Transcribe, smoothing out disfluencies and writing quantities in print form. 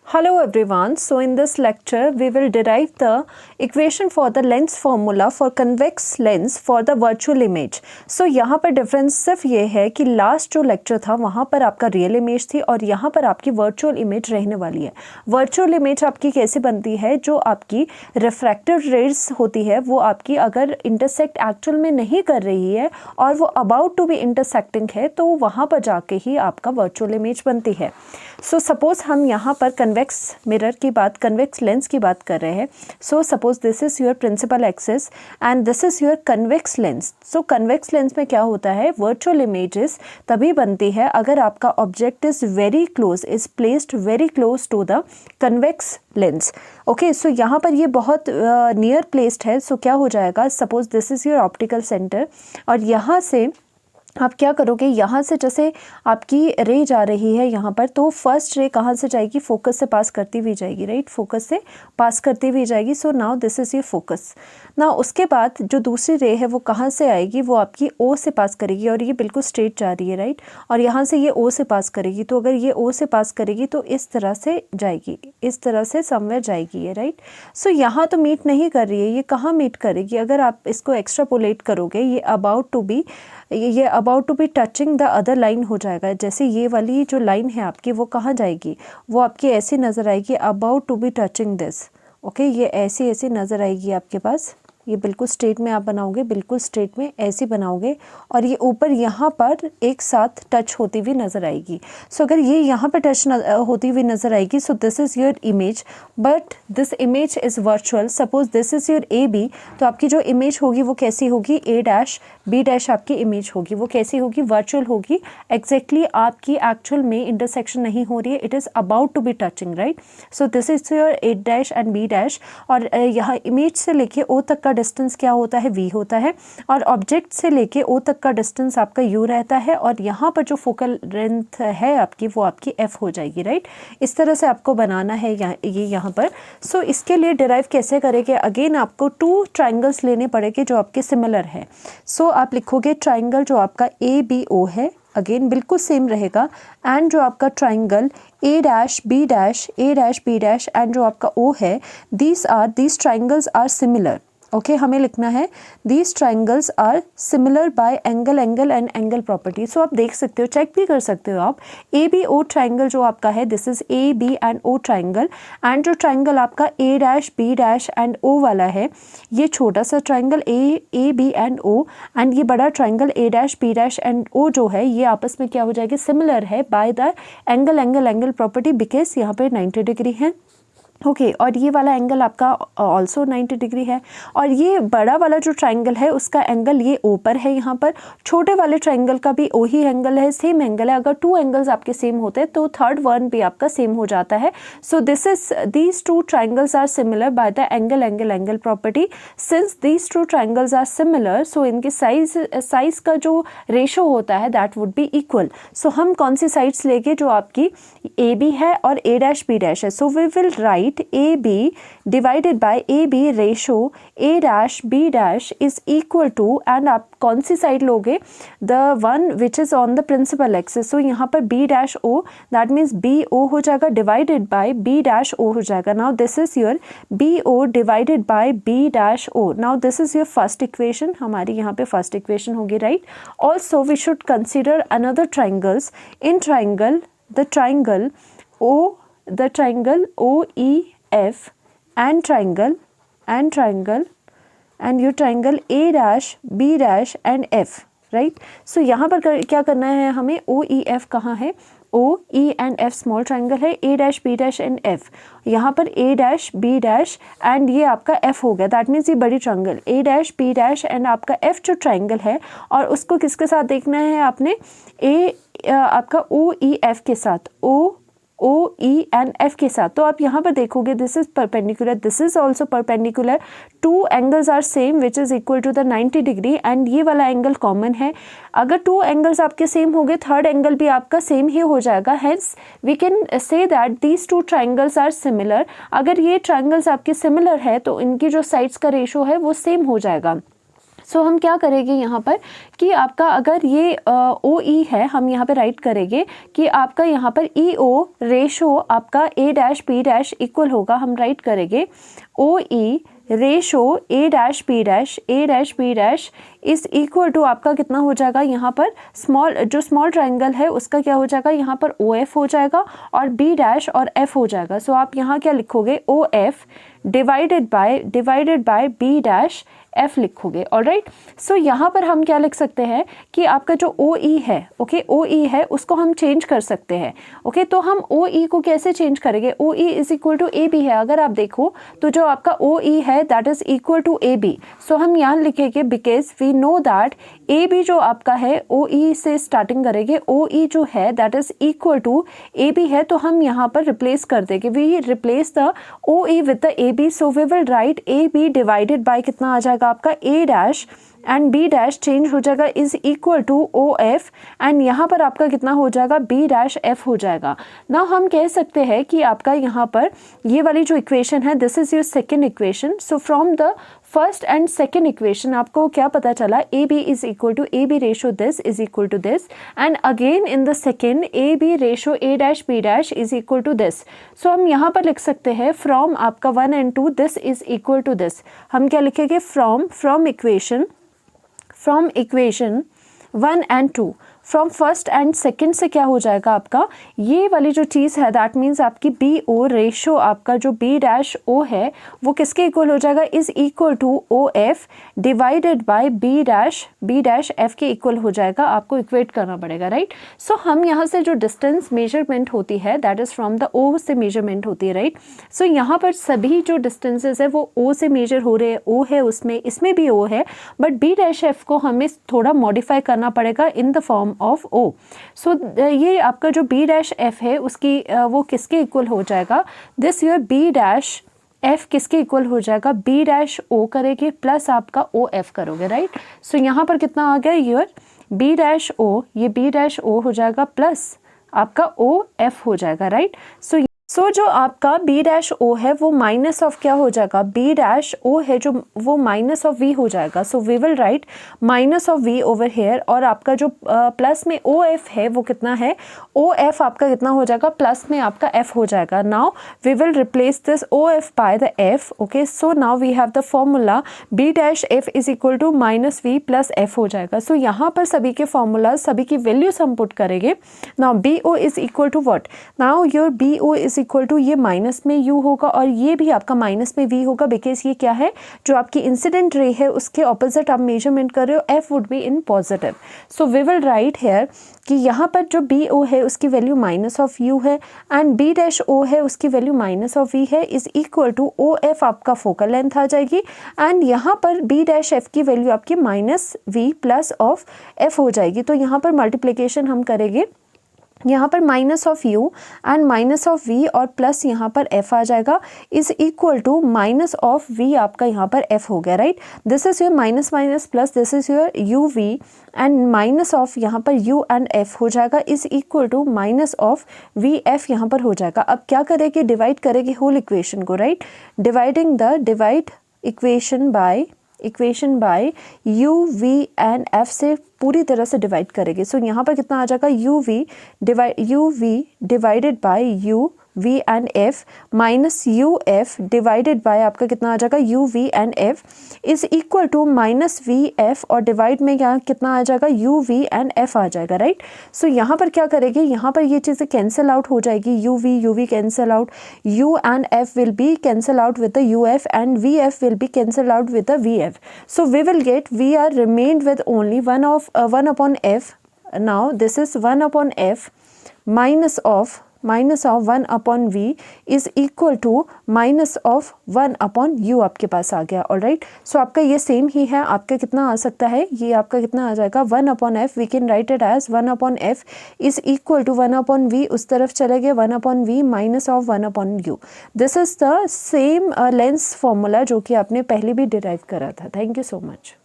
Hello everyone, so in this lecture we will derive the equation for the lens formula for convex lens for the virtual image. So यहाँ पर difference सिर्फ ये है कि last जो lecture था वहाँ पर आपका रियल इमेज थी और यहाँ पर आपकी वर्चुअल इमेज रहने वाली है। वर्चुअल इमेज आपकी कैसे बनती है, जो आपकी रिफ्रैक्टेड रेज होती है वो आपकी अगर इंटरसेक्ट एक्चुअल में नहीं कर रही है और वो अबाउट टू बी इंटरसेक्टिंग है तो वहाँ पर जाके ही आपका वर्चुअल इमेज बनती है। सो सपोज हम यहाँ पर कन्वेक्स मिरर की बात, कन्वेक्स लेंस की बात कर रहे हैं। So suppose this is your principal axis and this is your convex lens. So convex lens में क्या होता है, वर्चुअल इमेजेस तभी बनती है अगर आपका object is very close, is placed very close to the convex lens. Okay, so यहाँ पर ये बहुत नियर प्लेस्ड है। सो क्या हो जाएगा, suppose this is your optical centre और यहाँ से आप क्या करोगे, यहाँ से जैसे आपकी रे जा रही है यहाँ पर, तो फर्स्ट रे कहाँ से जाएगी, फोकस से पास करती हुई जाएगी, राइट, फोकस से पास करती हुई जाएगी। So now this is your focus. ना उसके बाद जो दूसरी रे है वो कहाँ से आएगी, वो आपकी ओ से पास करेगी और ये बिल्कुल स्ट्रेट जा रही है, राइट, और यहाँ से ये ओ से पास करेगी। तो अगर ये ओ से पास करेगी तो इस तरह से जाएगी, इस तरह से समवेयर जाएगी ये, राइट। सो यहाँ तो मीट नहीं कर रही है, ये कहाँ मीट करेगी, अगर आप इसको एक्स्ट्रापोलेट करोगे ये about to be touching the other line हो जाएगा। जैसे ये वाली जो लाइन है आपकी वो कहाँ जाएगी, वो आपकी ऐसी नज़र आएगी, about to be touching this. Okay, ये ऐसी ऐसी नज़र आएगी आपके पास, ये बिल्कुल स्ट्रेट में आप बनाओगे, बिल्कुल स्ट्रेट में ऐसे बनाओगे और ये ऊपर यहाँ पर एक साथ टच होती हुई नज़र आएगी। सो अगर ये यहाँ पर टच होती हुई नज़र आएगी, so this is your image, but this image is virtual. Suppose this is your A B, तो आपकी जो इमेज होगी वो कैसी होगी, ए डैश बी डैश आपकी इमेज होगी, वो कैसी होगी, वर्चुअल होगी। एग्जैक्टली आपकी एक्चुअल में इंटरसेक्शन नहीं हो रही है, it is about to be touching, right. So this is your A dash and B dash और यहाँ इमेज से लेके ओ तक का डिस्टेंस क्या होता है, v होता है, और ऑब्जेक्ट से लेके o तक का डिस्टेंस आपका u रहता है और यहाँ पर जो फोकल लेंथ है आपकी वो आपकी f हो जाएगी, राइट। इस तरह से आपको बनाना है ये यहाँ पर। सो इसके लिए डिराइव कैसे करेंगे, अगेन आपको टू ट्राइंगल्स लेने पड़ेंगे जो आपके सिमिलर है। सो आप लिखोगे ट्राइंगल जो आपका ABO है, अगेन बिल्कुल सेम रहेगा, एंड जो आपका triangle A dash B dash A dash B dash and जो आपका O है, these triangles are similar. Okay, हमें लिखना है these triangles are similar by angle and angle property. So आप देख सकते हो, चेक भी कर सकते हो आप, ABO ट्राइंगल जो आपका है, this is AB and O triangle, and जो ट्राइंगल आपका A dash B dash and O वाला है, ये छोटा सा triangle AB and O, and ये बड़ा triangle A dash B dash and O जो है, ये आपस में क्या हो जाएगी, सिमिलर है bye the angle property, because यहाँ पे 90 डिग्री है। ओके, और ये वाला एंगल आपका ऑल्सो 90 डिग्री है, और ये बड़ा वाला जो ट्राइंगल है उसका एंगल ये ओ पर है, यहाँ पर छोटे वाले ट्राइंगल का भी ओ ही एंगल है, सेम एंगल है। अगर टू एंगल्स आपके सेम होते हैं तो थर्ड वन भी आपका सेम हो जाता है। So these two triangles are similar by the angle property. Since these two triangles are similar, so इनके साइज का जो रेशो होता है दैट वुड बी इक्वल। सो हम कौन सी साइड्स लेंगे, जो आपकी AB है और A डैश B डैश है। So we will write AB divided by AB ratio A dash B dash is equal to, and आप कौन सी साइड लोगे, the one which is on the principal axis। so यहाँ पर B dash O, that means BO हो जाएगा divided by B dash O हो जाएगा। now this is your BO divided by B dash O। now this is your first equation, हमारी यहाँ पे first equation होगी, right। also we should consider another triangles in triangle, the triangle OEF and triangle and your triangle A dash B dash and F, right। so यहाँ पर क्या करना है हमें, OEF कहाँ है, O E and F small triangle है, A dash B dash and F, यहाँ पर A dash B dash and ये आपका F हो गया, दैट मीन्स ये बड़ी triangle A dash B dash and आपका F जो ट्राइंगल है, और उसको किसके साथ देखना है आपने, आपका OEF के साथ, O E एंड F के साथ। तो आप यहाँ पर देखोगे this is perpendicular, this is also perpendicular, two angles are same which is equal to the 90 degree, and ये वाला एंगल कॉमन है। अगर टू एंगल्स आपके सेम हो गए, थर्ड एंगल भी आपका सेम ही हो जाएगा, hence we can say that these two triangles are similar. अगर ये ट्राइंगल्स आपके सिमिलर है तो इनकी जो साइड्स का रेशो है वो सेम हो जाएगा। सो हम क्या करेंगे यहाँ पर कि आपका अगर ये ओ ई है, हम यहाँ पे राइट करेंगे कि आपका यहाँ पर ई ओ रेशो आपका A dash P dash equal होगा, हम राइट करेंगे O E ratio A dash P dash is equal to आपका कितना हो जाएगा यहाँ पर स्मॉल ट्राइंगल है उसका क्या हो जाएगा यहाँ पर ओ एफ हो जाएगा और बी डैश और एफ हो जाएगा। सो आप यहाँ क्या लिखोगे O F divided by B dash F लिखोगे। ऑलराइट, सो यहाँ पर हम क्या लिख सकते हैं कि आपका जो ओ ई है, ओके ओ ई है उसको हम चेंज कर सकते हैं। ओके तो हम ओ ई को कैसे चेंज करेंगे, O E is equal to A B है, अगर आप देखो तो जो आपका ओ ई है that is equal to A B. So हम यहाँ लिखेंगे because we know that A B जो आपका है ओ ई से स्टार्टिंग करेंगे, ओ ई जो है that is equal to A B है, तो हम यहाँ पर रिप्लेस कर देंगे, we replace the O E with the A B. So we will write A B divided by कितना आ जाएगा आपका A dash and B dash change हो जाएगा is equal to O F and यहाँ पर आपका कितना हो जाएगा बी डैश एफ हो जाएगा। ना हम कह सकते हैं कि आपका यहाँ पर ये वाली जो इक्वेशन है this is your second equation. So from the first and second equation आपको क्या पता चला, A B is equal to A B ratio this is equal to this and again in the second A B ratio A dash B dash is equal to this. So हम यहाँ पर लिख सकते हैं फ्रॉम आपका 1 and 2 this is equal to this. हम क्या लिखेंगे from equation 1 and 2, from first and second से क्या हो जाएगा आपका ये वाली जो चीज़ है दैट मीन्स आपकी बी ओ रेशो आपका जो बी डैश ओ है वो किसके इक्वल हो जाएगा, is equal to O F divided by B dash F के इक्वल हो जाएगा। आपको इक्वेट करना पड़ेगा, राइट। सो हम यहाँ से जो डिस्टेंस मेजरमेंट होती है दैट इज फ्रॉम द ओ से मेजरमेंट होती है, राइट। सो यहाँ पर सभी जो डिस्टेंसेज है वो ओ से मेजर हो रहे हैं, ओ है उसमें, इसमें भी ओ है, बट बी डैश एफ को हमें थोड़ा मॉडिफाई करना पड़ेगा in the form of O. So ये आपका जो बी डैश एफ है उसकी वो किसके इक्वल हो जाएगा, this your B dash F किसके इक्वल हो जाएगा, बी डैश ओ करेंगे प्लस आपका ओ एफ करोगे, राइट। सो यहाँ पर कितना आ गया योर बी डैश ओ, ये बी डैश ओ हो जाएगा प्लस आपका ओ एफ हो जाएगा, राइट। सो जो आपका बी डैश ओ है वो माइनस ऑफ क्या हो जाएगा, बी डैश ओ है जो वो माइनस ऑफ वी हो जाएगा। So we will write minus of v over here और आपका जो प्लस में ओ एफ है वो कितना है, ओ एफ आपका कितना हो जाएगा, प्लस में आपका एफ हो जाएगा। Now we will replace this O F by the f. Okay so now we have the formula B dash F is equal to minus v plus f हो जाएगा। सो यहाँ पर सभी के फॉर्मूला सभी की वैल्यूज हम पुट करेंगे। Now B O is equal to what, now your B O is equal to ये माइनस में u होगा और ये भी आपका माइनस में v होगा, बिकॉज ये क्या है जो आपकी इंसिडेंट रे है उसके ऑपोजिट आप मेजरमेंट कर रहे हो, f would be in positive. So we will write here कि यहाँ पर जो बी ओ है उसकी वैल्यू माइनस ऑफ u है एंड बी डैश ओ है उसकी वैल्यू माइनस ऑफ v है, is equal to O F आपका फोकल लेंथ आ जाएगी एंड यहाँ पर बी डैश एफ की वैल्यू आपकी minus v plus of f हो जाएगी। तो यहाँ पर मल्टीप्लिकेशन हम करेंगे, यहाँ पर minus of u and minus of v और प्लस यहाँ पर f आ जाएगा, is equal to minus of v आपका यहाँ पर f हो गया, right. This is your minus minus plus this is your u v and minus of यहाँ पर u एंड f हो जाएगा, is equal to minus of v f यहाँ पर हो जाएगा। अब क्या करेंगे, डिवाइड करेंगे होल इक्वेशन को, right. Divide equation by u v and f से पूरी तरह से डिवाइड करेंगे। सो यहाँ पर कितना आ जाएगा, u v divided by u v and f minus u f divided by आपका कितना आ जाएगा u v and f is equal to minus v f और डिवाइड में यहाँ कितना आ जाएगा u v एंड f आ जाएगा, राइट। सो यहाँ पर क्या करेंगे, यहाँ पर ये चीज़ें कैंसिल आउट हो जाएगी, u v cancel out, u and f will be cancel out with the u f and v f will be cancel out with the v f। So we will get v are remained with only 1 upon f। Now this is 1 upon f minus of 1 upon v is equal to minus of 1 upon u आपके पास आ गया, alright. सो आपका ये same ही है, आपका कितना आ सकता है, ये आपका कितना आ जाएगा 1 upon f, we can write it as 1 upon f is equal to 1 upon v, उस तरफ चले गए 1 upon v minus of 1 upon u। This is the same lens formula जो कि आपने पहले भी डिराइव करा था। Thank you so much.